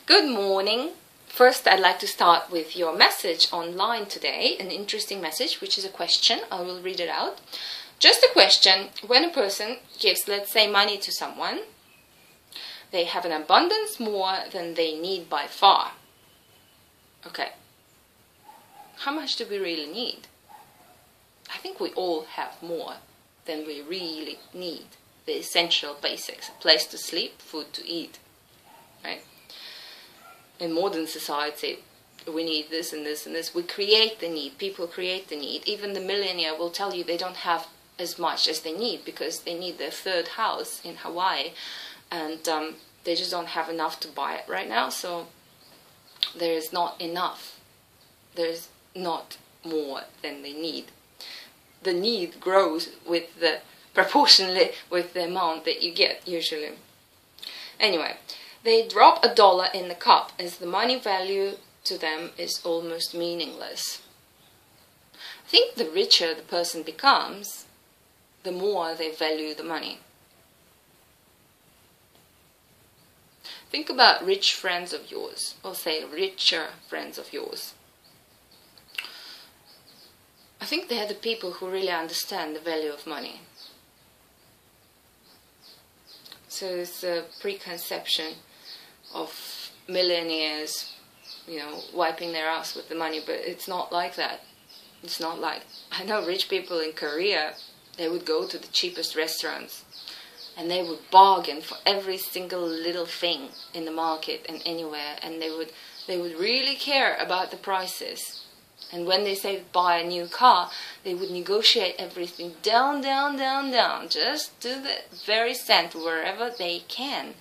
Good morning. First, I'd like to start with your message online today, an interesting message, which is a question. I will read it out. Just a question. When a person gives, let's say, money to someone, they have an abundance more than they need by far. Okay. How much do we really need? I think we all have more than we really need. The essential basics: a place to sleep, food to eat. Right? In modern society, we need this and this and this. We create the need. People create the need. Even the millionaire will tell you they don't have as much as they need because they need their third house in Hawaii, and they just don't have enough to buy it right now. So there is not enough. There's not more than they need. The need grows with the proportionally with the amount that you get usually. Anyway, they drop $1 in the cup as the money value to them is almost meaningless. I think the richer the person becomes, the more they value the money. Think about rich friends of yours, or say richer friends of yours. I think they're the people who really understand the value of money. So it's a preconception of millionaires, wiping their ass with the money, but it's not like that. It's not like, I know rich people in Korea, they would go to the cheapest restaurants and they would bargain for every single little thing in the market and anywhere, and they would really care about the prices. And when they say buy a new car, they would negotiate everything down, just to the very cent, wherever they can.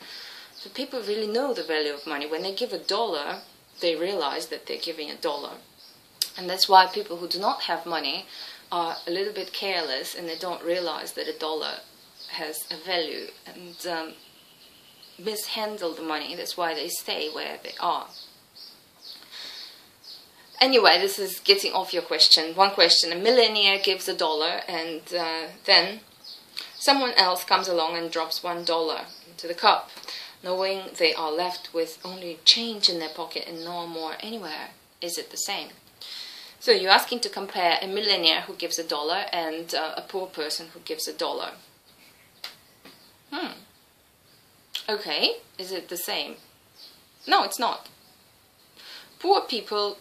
So people really know the value of money. When they give $1, they realize that they're giving $1. And that's why people who do not have money are a little bit careless, and they don't realize that $1 has a value, and mishandle the money. That's why they stay where they are. Anyway, this is getting off your question. One question: a millionaire gives $1, and then someone else comes along and drops $1 into the cup, knowing they are left with only change in their pocket and no more anywhere. Is it the same? So you're asking to compare a millionaire who gives $1 and a poor person who gives $1. Okay, is it the same? No, it's not. Poor people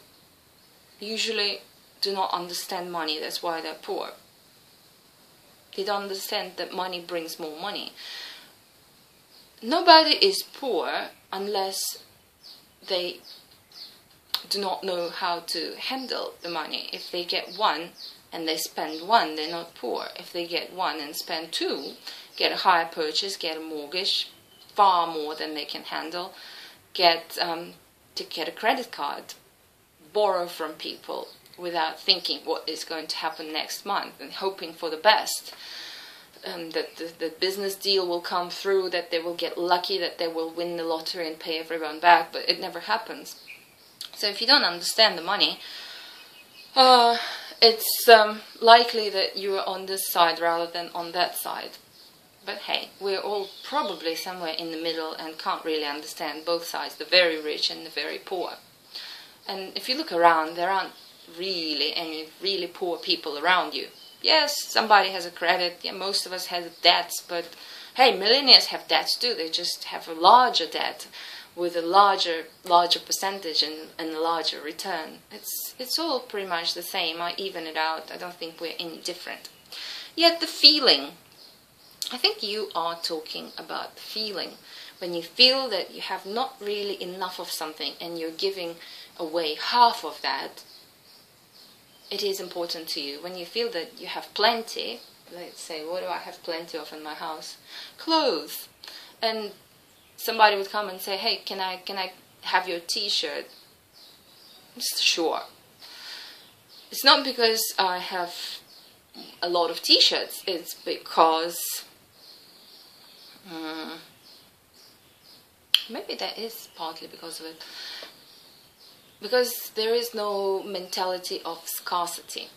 usually do not understand money. That's why they're poor. They don't understand that money brings more money. Nobody is poor unless they do not know how to handle the money. If they get 1 and they spend 1, they're not poor. If they get 1 and spend 2, get a higher purchase, get a mortgage, far more than they can handle, get a credit card, borrow from people without thinking what is going to happen next month and hoping for the best, that the business deal will come through, that they will get lucky, that they will win the lottery and pay everyone back, but it never happens. So if you don't understand the money, it's likely that you are on this side rather than on that side. But hey, we're all probably somewhere in the middle and can't really understand both sides, the very rich and the very poor. And if you look around, there aren't really any really poor people around you. Yes, somebody has a credit. Yeah, most of us have debts. But hey, millionaires have debts too. They just have a larger debt with a larger percentage and a larger return. It's all pretty much the same. I even it out. I don't think we're any different. Yet the feeling, I think you are talking about the feeling. When you feel that you have not really enough of something and you're giving away half of that, it is important to you. When you feel that you have plenty, let's say, what do I have plenty of in my house? Clothes. And somebody would come and say, hey, can I have your t-shirt? Sure. It's not because I have a lot of t-shirts, it's because maybe that is partly because of it. Because there is no mentality of scarcity.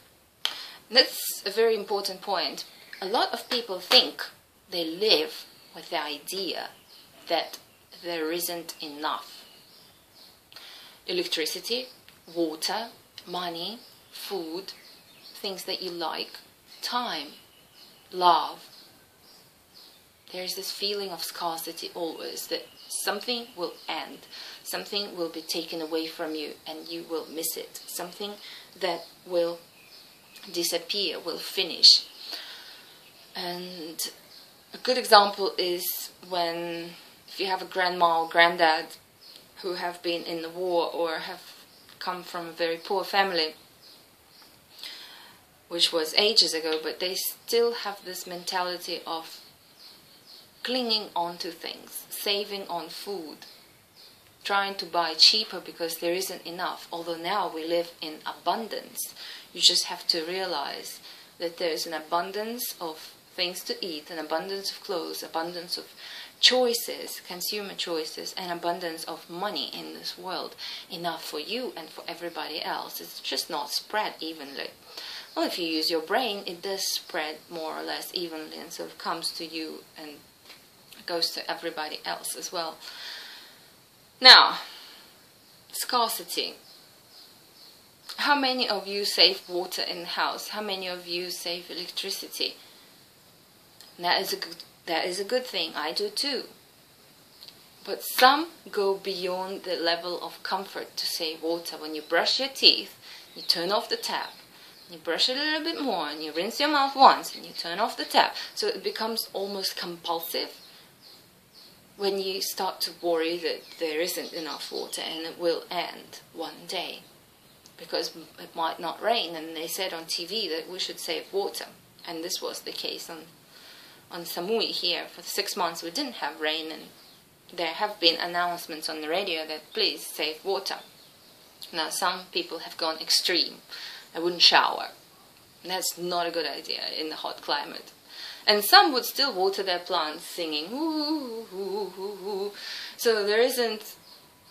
That's a very important point. A lot of people think they live with the idea that there isn't enough. electricity, water, money, food, things that you like, time, love. There is this feeling of scarcity always, that something will end, something will be taken away from you and you will miss it, something that will disappear, will finish. And a good example is when, if you have a grandma or granddad who have been in the war or have come from a very poor family, which was ages ago, but they still have this mentality of clinging on to things, saving on food, trying to buy cheaper because there isn't enough. Although now we live in abundance, you just have to realize that there is an abundance of things to eat, an abundance of clothes, abundance of choices, consumer choices, and abundance of money in this world, enough for you and for everybody else. It's just not spread evenly. Well, if you use your brain, it does spread more or less evenly, and so it comes to you and goes to everybody else as well. Now, scarcity. How many of you save water in the house? How many of you save electricity? That is a good thing. I do too. But some go beyond the level of comfort to save water. When you brush your teeth, you turn off the tap. You brush it a little bit more and you rinse your mouth once and you turn off the tap. So it becomes almost compulsive when you start to worry that there isn't enough water and it will end one day because it might not rain. And they said on TV that we should save water. And this was the case on Samui here. For 6 months we didn't have rain, and there have been announcements on the radio that please save water. Now some people have gone extreme. I wouldn't shower. That's not a good idea in the hot climate. And some would still water their plants singing ooh, ooh, ooh, ooh. So there isn't,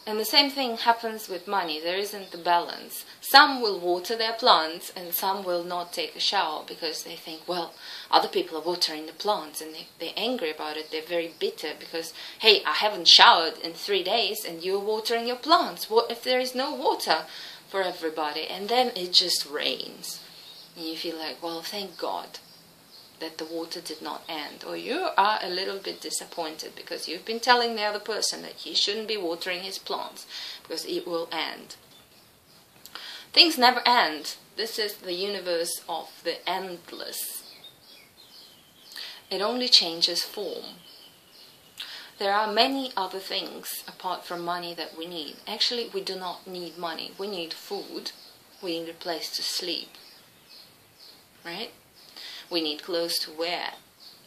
and the same thing happens with money. There isn't the balance. Some will water their plants and some will not take a shower because they think, well, other people are watering the plants, and they're angry about it. They're very bitter because, hey, I haven't showered in 3 days and you're watering your plants. What if there is no water for everybody? And then it just rains. And you feel like, well, thank God that the water did not end. Or you are a little bit disappointed because you've been telling the other person that he shouldn't be watering his plants because it will end. Things never end. This is the universe of the endless. It only changes form. There are many other things apart from money that we need. Actually, we do not need money. We need food. We need a place to sleep. Right? We need clothes to wear.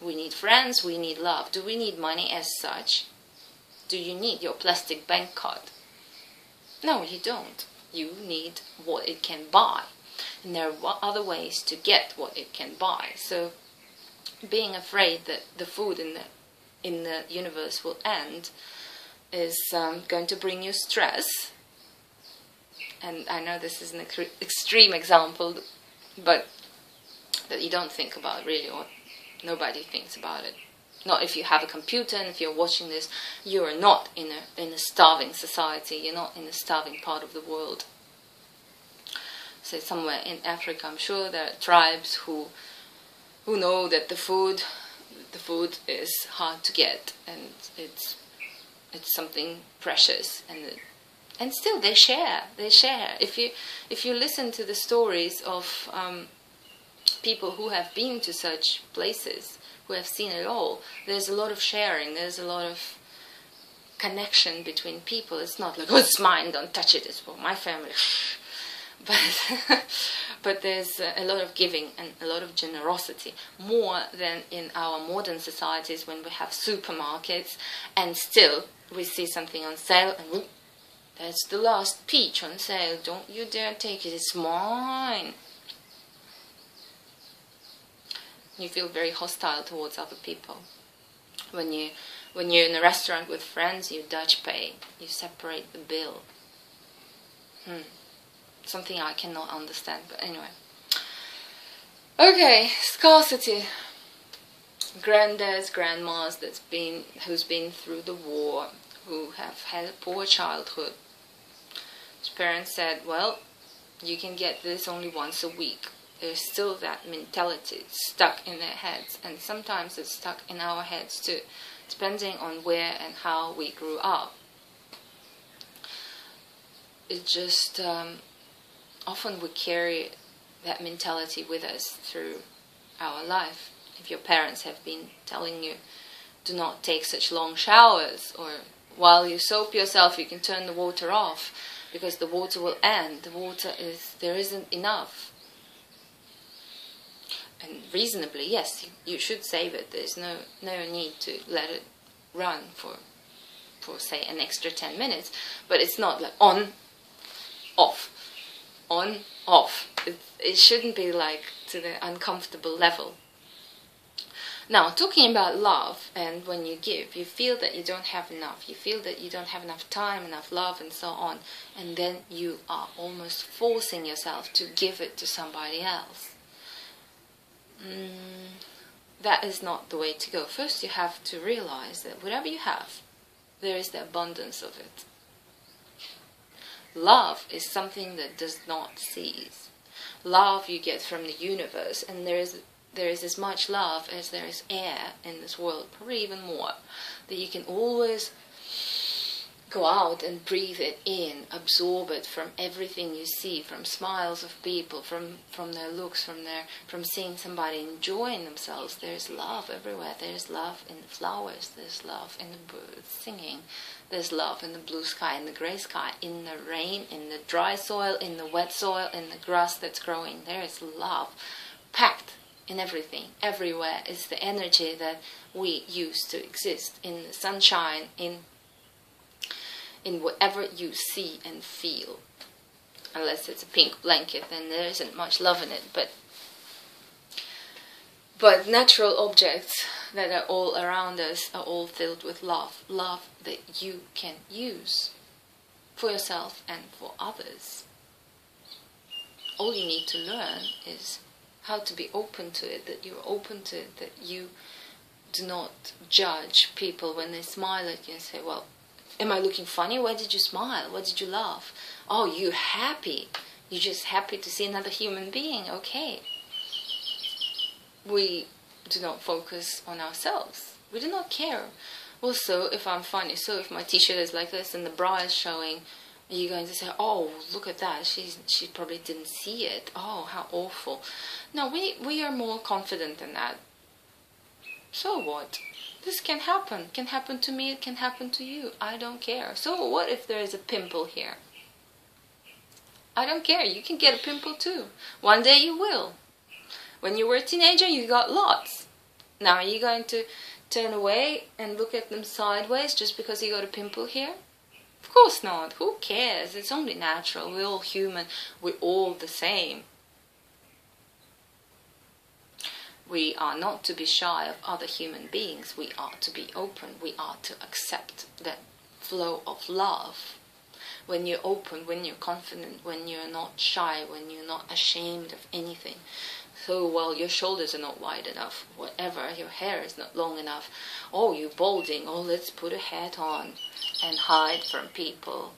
We need friends. We need love. Do we need money as such? Do you need your plastic bank card? No, you don't. You need what it can buy. And there are other ways to get what it can buy. So being afraid that the food in the universe will end is going to bring you stress. And I know this is an extreme example, but that you don't think about really, or nobody thinks about it. Not if you have a computer, and if you're watching this, you are not in a starving society. You're not in a starving part of the world. So somewhere in Africa, I'm sure there are tribes who know that the food is hard to get, and it's something precious, and still they share. If you listen to the stories of people who have been to such places, who have seen it all, there's a lot of sharing, there's a lot of connection between people. It's not like, oh, it's mine, don't touch it, it's for my family. But there's a lot of giving and a lot of generosity, more than in our modern societies when we have supermarkets and still we see something on sale and whoop, that's the last peach on sale, don't you dare take it, it's mine. You feel very hostile towards other people. When you're in a restaurant with friends, you Dutch pay, you separate the bill. Something I cannot understand, but anyway. Okay, scarcity. Granddads, grandmas who's been through the war, who have had a poor childhood. His parents said, well, you can get this only once a week. There's still that mentality stuck in their heads, and sometimes it's stuck in our heads too, depending on where and how we grew up. It just often we carry that mentality with us through our life. If your parents have been telling you, do not take such long showers, or while you soap yourself you can turn the water off because the water will end, there isn't enough. And reasonably, yes, you should save it. There's no need to let it run for say an extra 10 minutes, but it's not like on, off, on, off. It shouldn't be like to the uncomfortable level. Now, talking about love, and when you give, you feel that you don't have enough. You feel that you don't have enough time, enough love, and so on. And then you are almost forcing yourself to give it to somebody else. That is not the way to go. First, you have to realize that whatever you have, there is the abundance of it. Love is something that does not cease. Love you get from the universe, and there is as much love as there is air in this world, probably even more, that you can always go out and breathe it in, absorb it from everything you see, from smiles of people, from their looks, from seeing somebody enjoying themselves. There's love everywhere. There's love in the flowers, there's love in the birds singing, there's love in the blue sky, in the grey sky, in the rain, in the dry soil, in the wet soil, in the grass that's growing. There is love packed in everything. Everywhere is the energy that we use to exist, in the sunshine, in whatever you see and feel. Unless it's a pink blanket, then there isn't much love in it. But natural objects that are all around us are all filled with love. Love that you can use for yourself and for others. All you need to learn is how to be open to it, that you're open to it, that you do not judge people when they smile at you and say, well, am I looking funny? Why did you smile? Why did you laugh? Oh, you're happy. You're just happy to see another human being. Okay. We do not focus on ourselves. We do not care. Well, so if I'm funny, so if my t-shirt is like this and the bra is showing, are you going to say, oh, look at that, she probably didn't see it. Oh, how awful. No, we are more confident than that. So what? This can happen. It can happen to me, it can happen to you. I don't care. So what if there is a pimple here? I don't care. You can get a pimple too. One day you will. When you were a teenager, you got lots. Now are you going to turn away and look at them sideways just because you got a pimple here? Of course not. Who cares? It's only natural. We're all human. We're all the same. We are not to be shy of other human beings. We are to be open. We are to accept that flow of love. When you're open, when you're confident, when you're not shy, when you're not ashamed of anything. So, well, your shoulders are not wide enough, whatever, your hair is not long enough. Oh, you're balding. Oh, let's put a hat on and hide from people.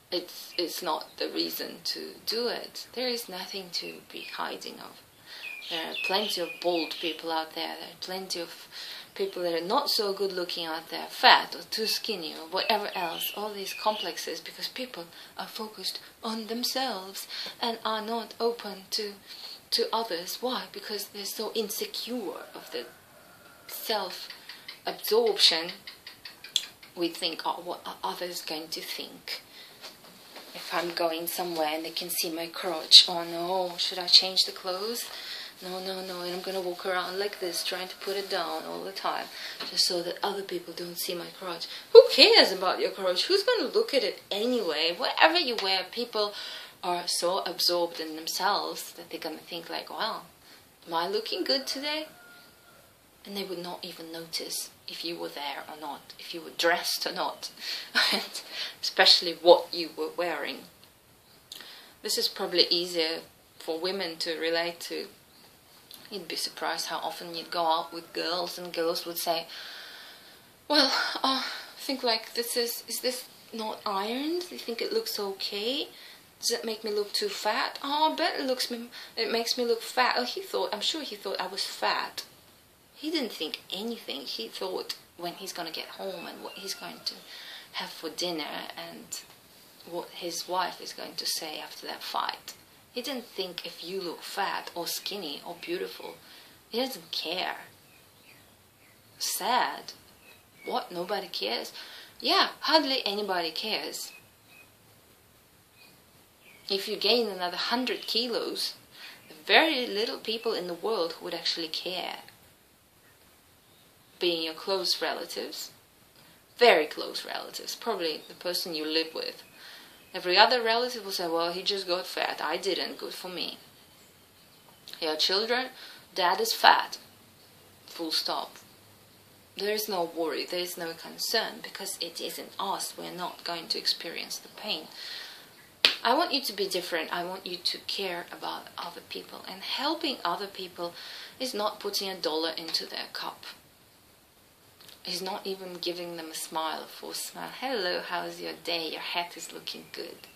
It's not the reason to do it. There is nothing to be hiding of. There are plenty of bald people out there. There are plenty of people that are not so good looking out there, fat or too skinny or whatever else. All these complexes, because people are focused on themselves and are not open to others. Why? Because they're so insecure of the self-absorption. We think, oh, what are others going to think? If I'm going somewhere and they can see my crotch, oh no, should I change the clothes? No, and I'm going to walk around like this, trying to put it down all the time, just so that other people don't see my crotch. Who cares about your crotch? Who's going to look at it anyway? Whatever you wear, people are so absorbed in themselves that they're going to think like, wow, am I looking good today? And they would not even notice if you were there or not, if you were dressed or not, especially what you were wearing. This is probably easier for women to relate to. You'd be surprised how often you'd go out with girls and girls would say, well, I think like is this not ironed? Do you think it looks okay? Does it make me look too fat? Oh, I bet it makes me look fat. Oh, I'm sure he thought I was fat. He didn't think anything. He thought when he's going to get home and what he's going to have for dinner and what his wife is going to say after that fight. He didn't think if you look fat or skinny or beautiful. He doesn't care. Sad. What? Nobody cares? Yeah, hardly anybody cares. If you gain another 100 kilos, very little people in the world would actually care. Being your close relatives, very close relatives, probably the person you live with. Every other relative will say, well, he just got fat, I didn't, good for me. Your children, dad is fat, full stop. There is no worry, there is no concern, because it isn't us, we're not going to experience the pain. I want you to be different. I want you to care about other people. And helping other people is not putting $1 into their cup. It's not even giving them a smile, a full smile. Hello, how's your day? Your hat is looking good.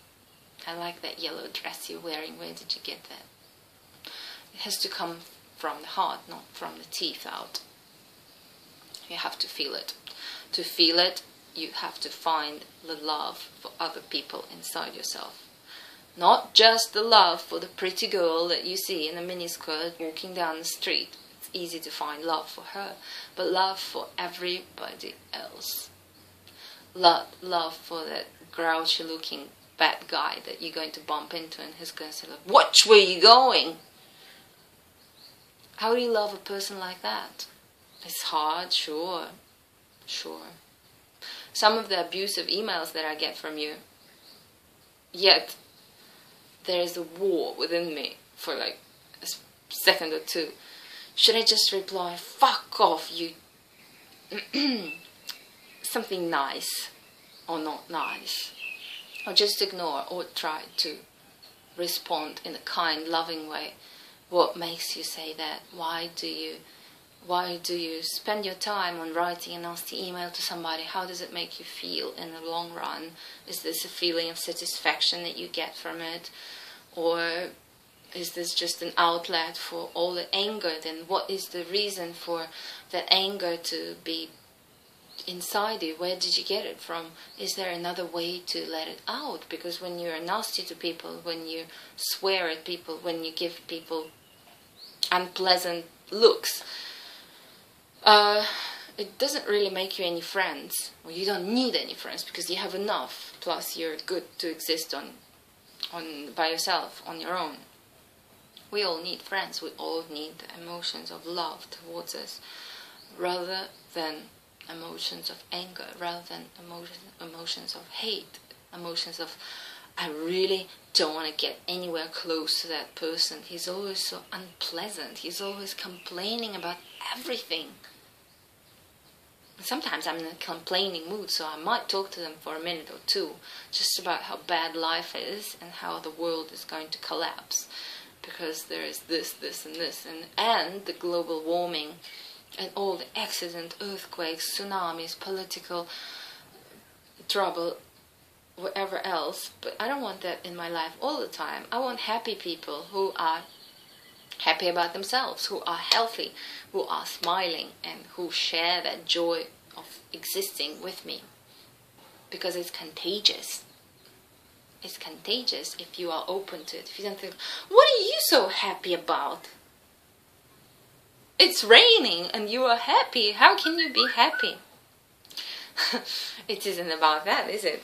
I like that yellow dress you're wearing. Where did you get that? It has to come from the heart, not from the teeth out. You have to feel it. To feel it, you have to find the love for other people inside yourself. Not just the love for the pretty girl that you see in a miniskirt walking down the street. It's easy to find love for her. But love for everybody else. Love for that grouchy looking bad guy that you're going to bump into and he's going to say, watch where you're going. How do you love a person like that? It's hard, sure. Some of the abusive emails that I get from you, yet there is a war within me for like a second or two. Should I just reply, fuck off, you... something nice or not nice? Or just ignore or try to respond in a kind, loving way? What makes you say that? Why do you spend your time on writing a nasty email to somebody? How does it make you feel in the long run? Is this a feeling of satisfaction that you get from it? Or is this just an outlet for all the anger? Then what is the reason for that anger to be inside you? Where did you get it from? Is there another way to let it out? Because when you're nasty to people, when you swear at people, when you give people unpleasant looks, it doesn't really make you any friends. Well, you don't need any friends because you have enough. Plus, you're good to exist on by yourself, on your own. We all need friends. We all need emotions of love towards us, rather than emotions of anger, rather than emotions of hate, emotions of I really don't want to get anywhere close to that person. He's always so unpleasant. He's always complaining about everything. Sometimes I'm in a complaining mood, so I might talk to them for a minute or two, just about how bad life is and how the world is going to collapse, because there is this, and this, and the global warming, and all the accidents, earthquakes, tsunamis, political trouble, whatever else. But I don't want that in my life all the time. I want happy people who are happy about themselves, who are healthy, who are smiling, and who share that joy of existing with me. Because it's contagious. It's contagious if you are open to it. If you don't think, what are you so happy about? It's raining and you are happy. How can you be happy? It isn't about that, is it?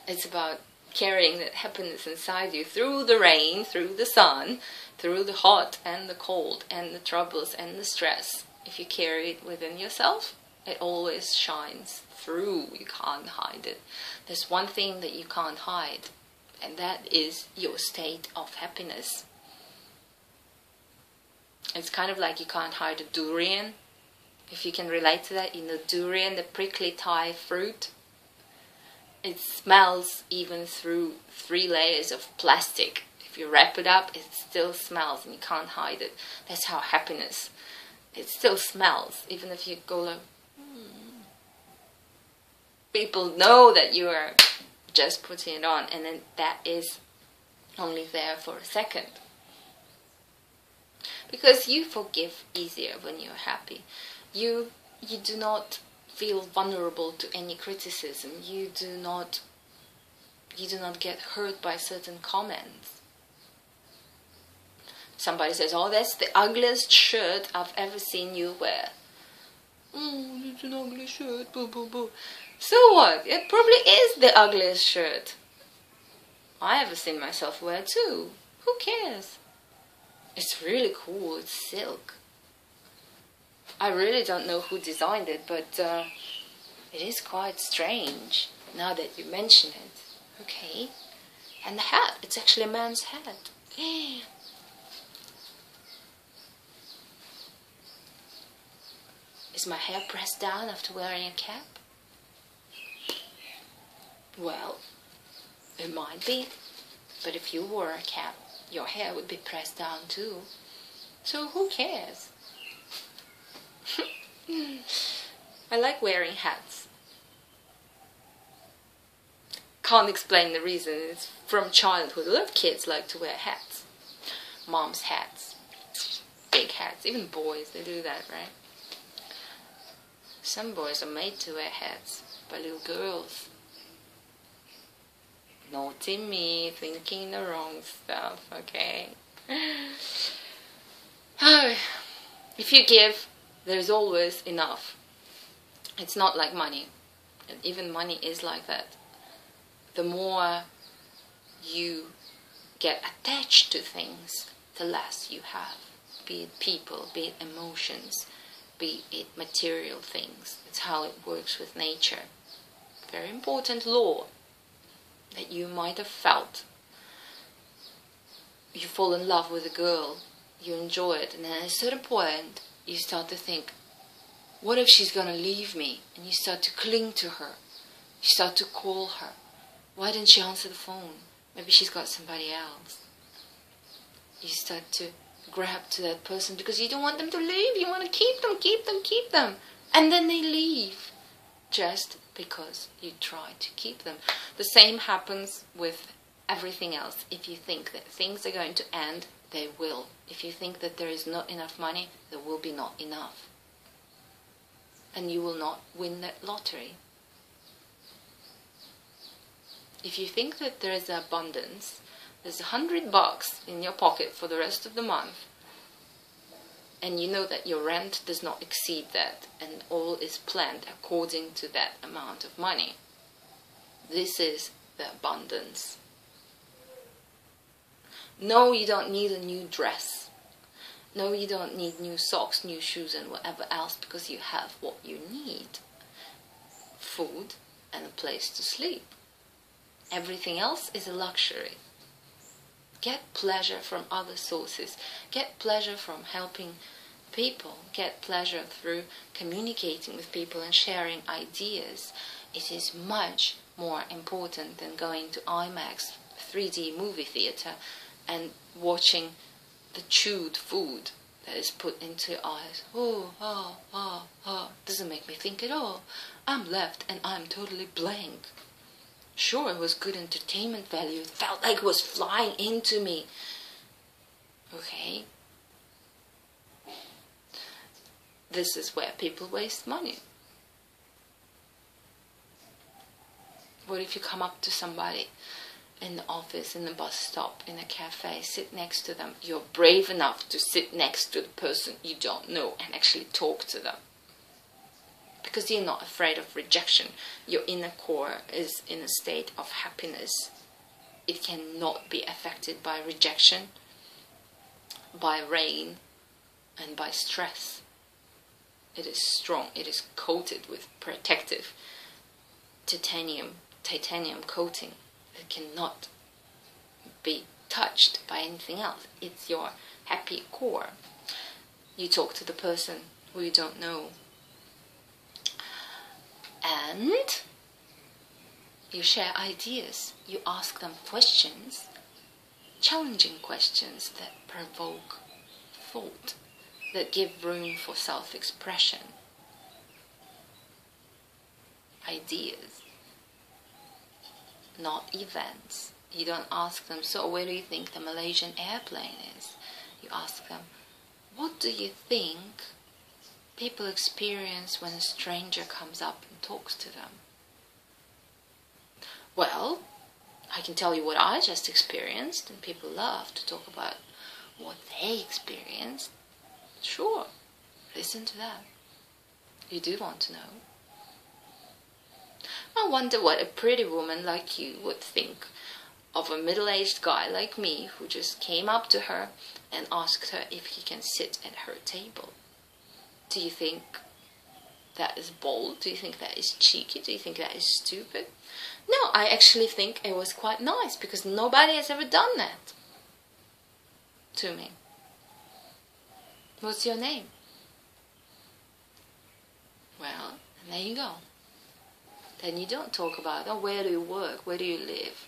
It's about carrying that happiness inside you through the rain, through the sun, through the hot and the cold and the troubles and the stress. If you carry it within yourself, it always shines through. You can't hide it. There's one thing that you can't hide, and that is your state of happiness. It's kind of like you can't hide a durian. If you can relate to that, you know, durian, the prickly Thai fruit. It smells even through 3 layers of plastic. If you wrap it up, it still smells and you can't hide it. That's how happiness, it still smells. Even if you go like, People know that you are just putting it on, and then that is only there for a second. Because you forgive easier when you're happy. You do not feel vulnerable to any criticism. You do not get hurt by certain comments. Somebody says, "Oh, that's the ugliest shirt I've ever seen you wear." "Oh, it's an ugly shirt, boo boo boo." So what? It probably is the ugliest shirt. I haven't seen myself wear too. Who cares? It's really cool. It's silk. I really don't know who designed it, but it is quite strange now that you mention it. Okay. And the hat. It's actually a man's hat. Is my hair pressed down after wearing a cap? Well, it might be. But if you wore a cap, your hair would be pressed down too. So who cares? I like wearing hats. Can't explain the reason. It's from childhood. A lot of kids like to wear hats. Mom's hats. Big hats. Even boys, they do that, right? Some boys are made to wear hats by little girls. Naughty me, thinking the wrong stuff, okay? If you give, there's always enough. It's not like money. And even money is like that. The more you get attached to things, the less you have. Be it people, be it emotions, be it material things. It's how it works with nature. Very important law that you might have felt. You fall in love with a girl, you enjoy it, and then at a certain point you start to think, what if she's gonna leave me? And you start to cling to her. You start to call her. Why didn't she answer the phone? Maybe she's got somebody else. You start to grab to that person because you don't want them to leave. You want to keep them, keep them, keep them. And then they leave just because you try to keep them. The same happens with everything else. If you think that things are going to end, they will. If you think that there is not enough money, there will be not enough. And you will not win that lottery. If you think that there is abundance, there's $100 in your pocket for the rest of the month, and you know that your rent does not exceed that, and all is planned according to that amount of money. This is the abundance. No, you don't need a new dress. No, you don't need new socks, new shoes, and whatever else, because you have what you need. Food and a place to sleep. Everything else is a luxury. Get pleasure from other sources. Get pleasure from helping people. Get pleasure through communicating with people and sharing ideas. It is much more important than going to IMAX 3D movie theater and watching the chewed food that is put into your eyes. Doesn't make me think at all. I'm left and I'm totally blank. Sure, it was good entertainment value. It felt like it was flying into me. Okay. This is where people waste money. What if you come up to somebody in the office, in the bus stop, in a cafe, sit next to them? You're brave enough to sit next to the person you don't know and actually talk to them. Because you're not afraid of rejection. Your inner core is in a state of happiness. It cannot be affected by rejection, by rain, and by stress. It is strong. It is coated with protective titanium coating. It cannot be touched by anything else. It's your happy core. You talk to the person who you don't know, and you share ideas. You ask them questions, challenging questions that provoke thought, that give room for self-expression. ideas, not events. You don't ask them, so where do you think the Malaysian airplane is? You ask them, what do you think people experience when a stranger comes up and talks to them? Well, I can tell you what I just experienced, and people love to talk about what they experienced. Sure, listen to that. You do want to know. I wonder what a pretty woman like you would think of a middle-aged guy like me who just came up to her and asked her if he can sit at her table. Do you think that is bold? Do you think that is cheeky? Do you think that is stupid? No, I actually think it was quite nice, because nobody has ever done that to me. What's your name? Well, and there you go. Then you don't talk about, oh, where do you work? Where do you live?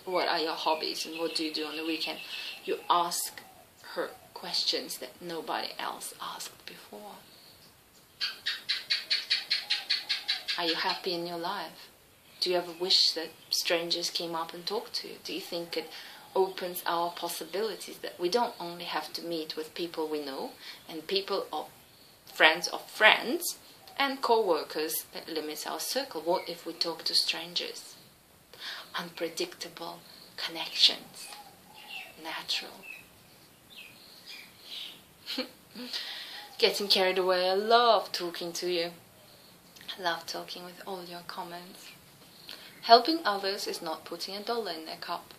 What are your hobbies and what do you do on the weekend? You ask her questions that nobody else asked before. Are you happy in your life? Do you ever wish that strangers came up and talked to you? Do you think it opens our possibilities, that we don't only have to meet with people we know and people of friends and co-workers that limits our circle? What if we talk to strangers? Unpredictable connections, natural. Getting carried away. I love talking to you. I love talking with all your comments. Helping others is not putting $1 in their cup.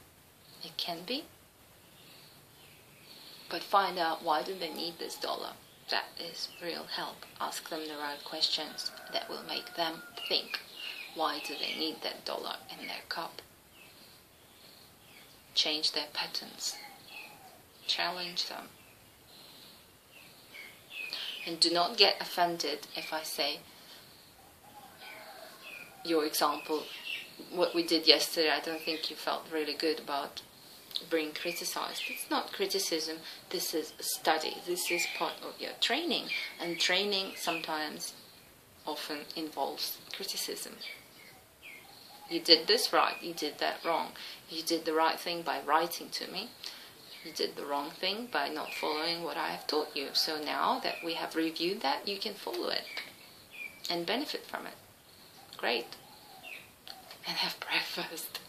It can be, but find out why do they need this $1. That is real help. Ask them the right questions that will make them think. Why do they need that $1 in their cup? Change their patterns. Challenge them. And do not get offended if I say, your example, what we did yesterday, I don't think you felt really good about being criticized. It's not criticism, this is a study. This is part of your training. And training sometimes, often involves criticism. You did this right, you did that wrong. You did the right thing by writing to me. You did the wrong thing by not following what I have taught you. So now that we have reviewed that, you can follow it and benefit from it. Great. And have breakfast.